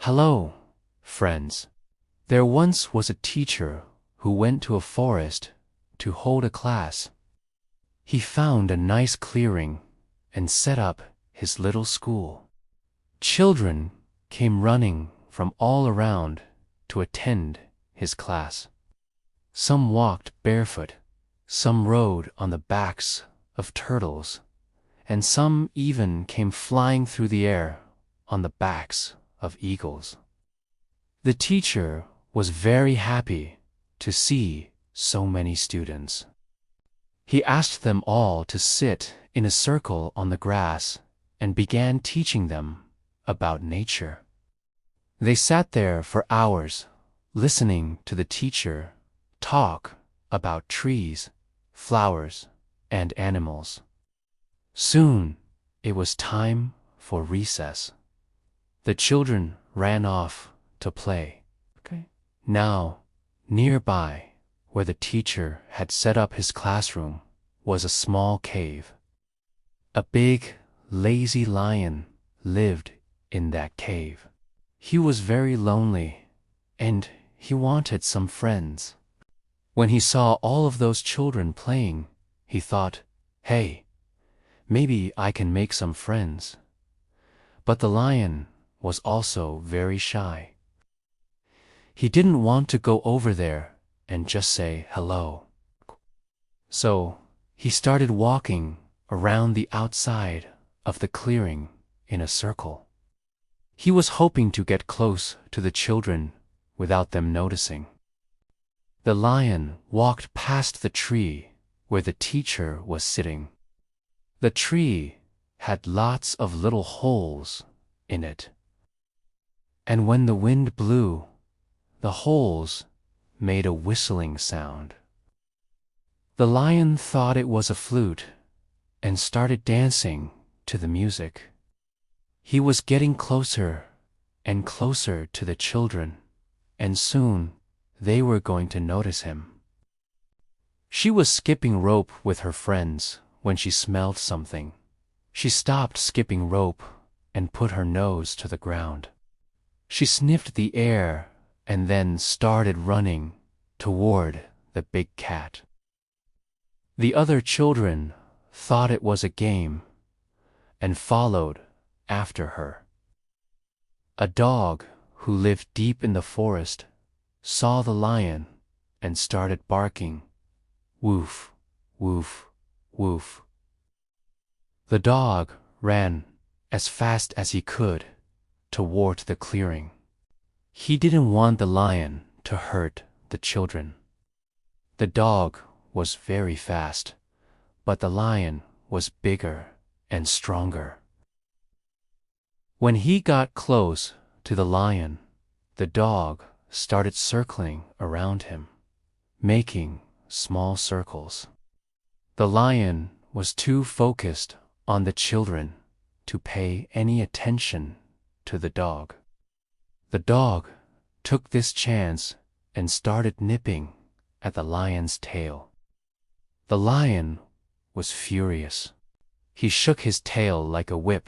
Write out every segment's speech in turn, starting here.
Hello, friends. There once was a teacher who went to a forest to hold a class. He found a nice clearing and set up his little school. Children came running from all around to attend his class. Some walked barefoot, some rode on the backs of turtles, and some even came flying through the air on the backs of eagles. The teacher was very happy to see so many students. He asked them all to sit in a circle on the grass and began teaching them about nature. They sat there for hours, listening to the teacher talk about trees, flowers, and animals. Soon it was time for recess. The children ran off to play. Now, nearby, where the teacher had set up his classroom, was a small cave. A big, lazy lion lived in that cave. He was very lonely, and he wanted some friends. When he saw all of those children playing, he thought, "Hey, maybe I can make some friends." But the lion was also very shy. He didn't want to go over there and just say hello. So he started walking around the outside of the clearing in a circle. He was hoping to get close to the children without them noticing. The lion walked past the tree where the teacher was sitting. The tree had lots of little holes in it. And when the wind blew, the holes made a whistling sound. The lion thought it was a flute and started dancing to the music. He was getting closer and closer to the children, and soon they were going to notice him. She was skipping rope with her friends when she smelled something. She stopped skipping rope and put her nose to the ground. She sniffed the air and then started running toward the big cat. The other children thought it was a game and followed after her. A dog who lived deep in the forest saw the lion and started barking, "Woof, woof, woof." The dog ran as fast as he could toward the clearing. He didn't want the lion to hurt the children. The dog was very fast, but the lion was bigger and stronger. When he got close to the lion, the dog started circling around him, making small circles. The lion was too focused on the children to pay any attention to the dog. The dog took this chance and started nipping at the lion's tail. The lion was furious. He shook his tail like a whip,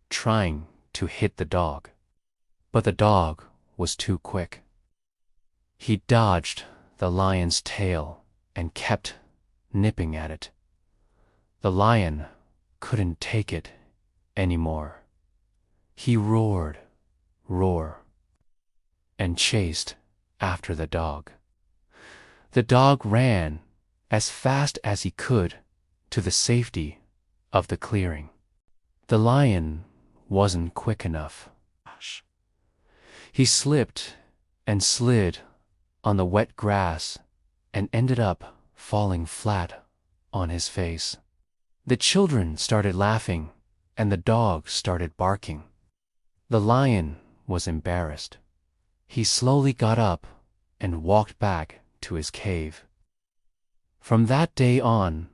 trying to hit the dog. But the dog was too quick. He dodged the lion's tail and kept nipping at it. The lion couldn't take it anymore. He roared, and chased after the dog. The dog ran as fast as he could to the safety of the clearing. The lion wasn't quick enough. He slipped and slid on the wet grass and ended up falling flat on his face. The children started laughing and the dog started barking. The lion was embarrassed. He slowly got up and walked back to his cave. From that day on,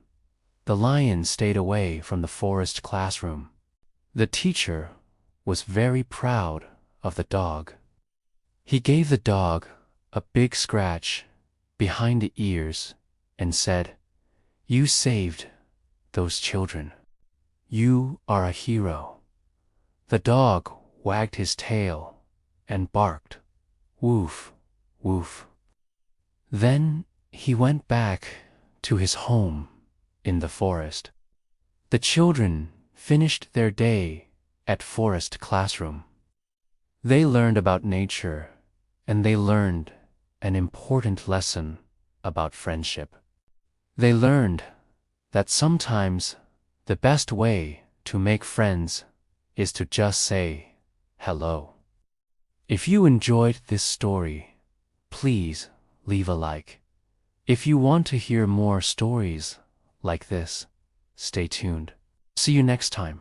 the lion stayed away from the forest classroom. The teacher was very proud of the dog. He gave the dog a big scratch behind the ears and said, "You saved those children. You are a hero." The dog wagged his tail and barked, "Woof, woof." Then he went back to his home in the forest. The children finished their day at forest classroom. They learned about nature, and they learned an important lesson about friendship. They learned that sometimes the best way to make friends is to just say hello. If you enjoyed this story, please leave a like. If you want to hear more stories like this, stay tuned. See you next time.